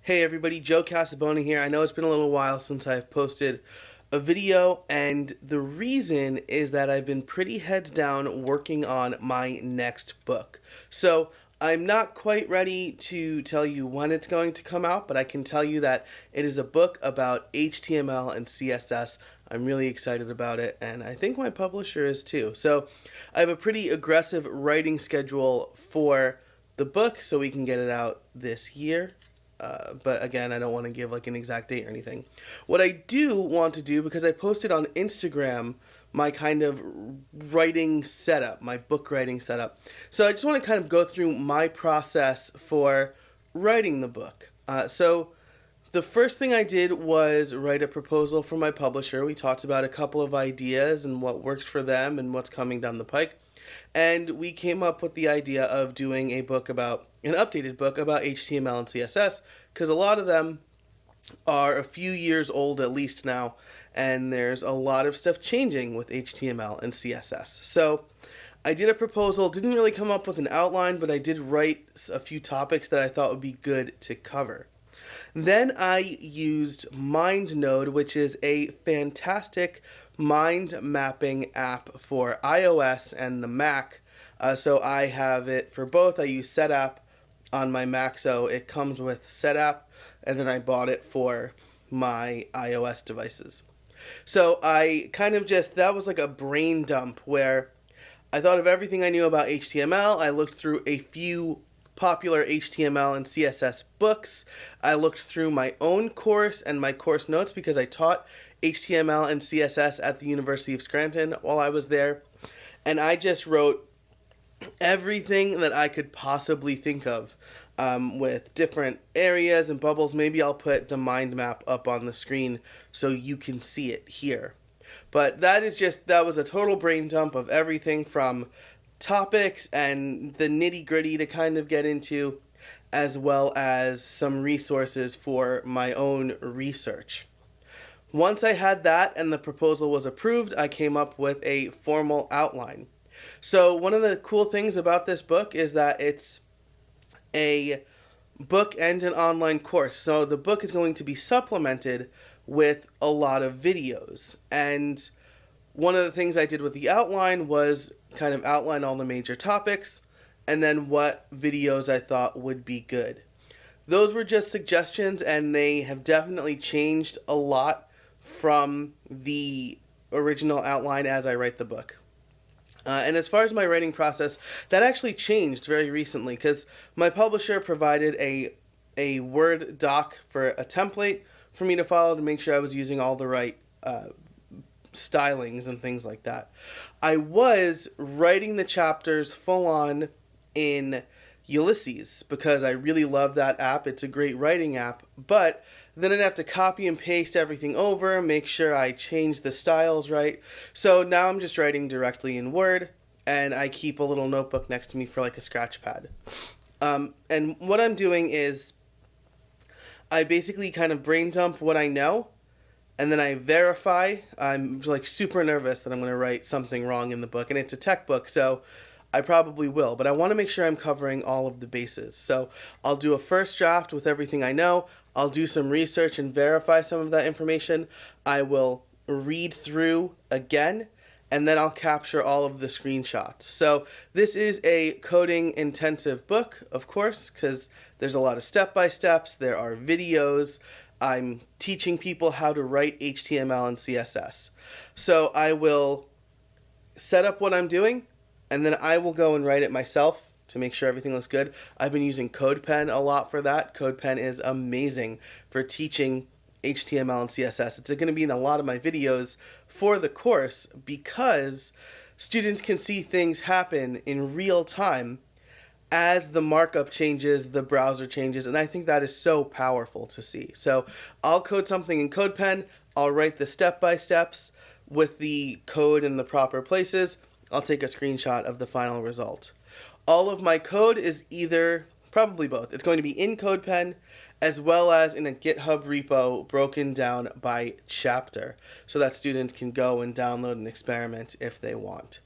Hey everybody, Joe Casabona here. I know it's been a little while since I've posted a video, and the reason is that I've been pretty heads down working on my next book. So I'm not quite ready to tell you when it's going to come out, but I can tell you that it is a book about HTML and CSS. I'm really excited about it, and I think my publisher is too. So I have a pretty aggressive writing schedule for the book so we can get it out this year. But again, I don't want to give like an exact date or anything. What I do want to do, because I posted on Instagram my kind of writing setup, my book writing setup. So I just want to kind of go through my process for writing the book. So the first thing I did was write a proposal for my publisher. We talked about a couple of ideas and what works for them and what's coming down the pike. And we came up with the idea of doing an updated book about HTML and CSS, because a lot of them are a few years old at least now, and there's a lot of stuff changing with HTML and CSS. So I did a proposal, didn't really come up with an outline, but I did write a few topics that I thought would be good to cover. Then I used MindNode, which is a fantastic mind mapping app for iOS and the Mac. So I have it for both. I use SetApp on my Mac, so it comes with SetApp, and then I bought it for my iOS devices. So I kind of that was like a brain dump where I thought of everything I knew about HTML. I looked through a few popular HTML and CSS books. I looked through my own course and my course notes because I taught HTML and CSS at the University of Scranton while I was there. And I just wrote everything that I could possibly think of with different areas and bubbles. Maybe I'll put the mind map up on the screen so you can see it here. But that was a total brain dump of everything from topics and the nitty gritty to kind of get into, as well as some resources for my own research. Once I had that and the proposal was approved, I came up with a formal outline. So one of the cool things about this book is that it's a book and an online course. So the book is going to be supplemented with a lot of videos. And one of the things I did with the outline was kind of outline all the major topics and then what videos I thought would be good. Those were just suggestions, and they have definitely changed a lot from the original outline as I write the book. And as far as my writing process, that actually changed very recently because my publisher provided a Word doc for a template for me to follow to make sure I was using all the right stylings and things like that. I was writing the chapters full on in Ulysses because I really love that app. It's a great writing app, but then I'd have to copy and paste everything over, make sure I change the styles right. So now I'm just writing directly in Word, and I keep a little notebook next to me for like a scratch pad. And what I'm doing is I basically kind of brain dump what I know, and then I verify. I'm like super nervous that I'm going to write something wrong in the book, and it's a tech book, so I probably will, but I want to make sure I'm covering all of the bases. So I'll do a first draft with everything I know. I'll do some research and verify some of that information. I will read through again, and then I'll capture all of the screenshots. So this is a coding intensive book, of course, because there's a lot of step-by-steps. There are videos. I'm teaching people how to write HTML and CSS. So I will set up what I'm doing, and then I will go and write it myself to make sure everything looks good. I've been using CodePen a lot for that. CodePen is amazing for teaching HTML and CSS. It's going to be in a lot of my videos for the course because students can see things happen in real time as the markup changes, the browser changes, and I think that is so powerful to see. So I'll code something in CodePen, I'll write the step-by-steps with the code in the proper places, I'll take a screenshot of the final result. All of my code is probably both. It's going to be in CodePen as well as in a GitHub repo broken down by chapter so that students can go and download and experiment if they want.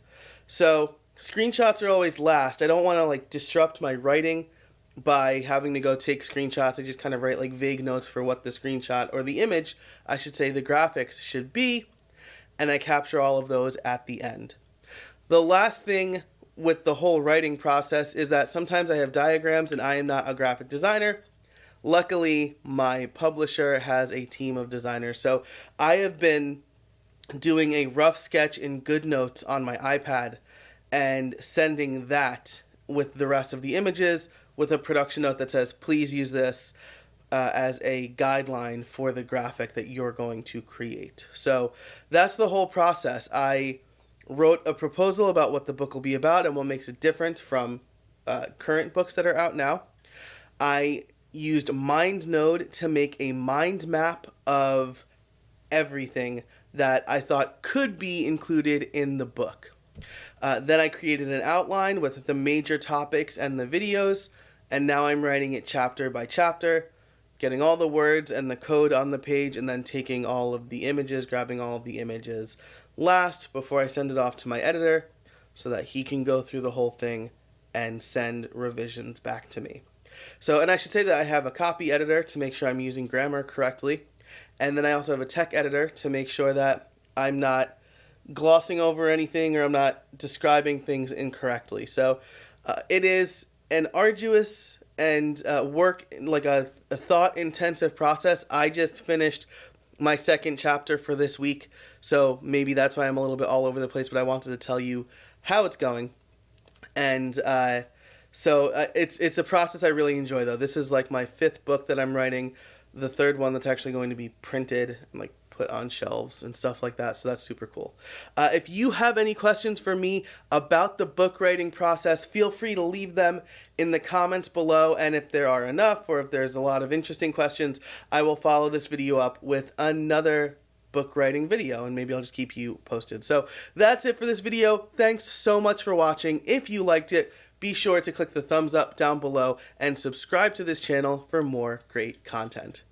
So screenshots are always last. I don't want to disrupt my writing by having to go take screenshots. I just kind of write like vague notes for what the screenshot, or the image, I should say, the graphics should be, and I capture all of those at the end. The last thing with the whole writing process is that sometimes I have diagrams and I am not a graphic designer. Luckily, my publisher has a team of designers, so I have been doing a rough sketch in GoodNotes on my iPad and sending that with the rest of the images with a production note that says, please use this as a guideline for the graphic that you're going to create. So that's the whole process. I wrote a proposal about what the book will be about and what makes it different from current books that are out now. I used MindNode to make a mind map of everything that I thought could be included in the book. Then I created an outline with the major topics and the videos, and now I'm writing it chapter by chapter, getting all the words and the code on the page, and then taking all of the images, grabbing all of the images last before I send it off to my editor so that he can go through the whole thing and send revisions back to me. So, and I should say that I have a copy editor to make sure I'm using grammar correctly. And then I also have a tech editor to make sure that I'm not glossing over anything or I'm not describing things incorrectly. So it is an arduous and like a thought-intensive process. I just finished my second chapter for this week, so maybe that's why I'm a little bit all over the place, but I wanted to tell you how it's going. And so it's a process I really enjoy, though. This is like my 5th book that I'm writing, the 3rd one that's actually going to be printed and like put on shelves and stuff like that, so that's super cool. If you have any questions for me about the book writing process, feel free to leave them in the comments below, and if there are enough, or if there's a lot of interesting questions, I will follow this video up with another book writing video, and maybe I'll just keep you posted. So that's it for this video. Thanks so much for watching. If you liked it, be sure to click the thumbs up down below and subscribe to this channel for more great content.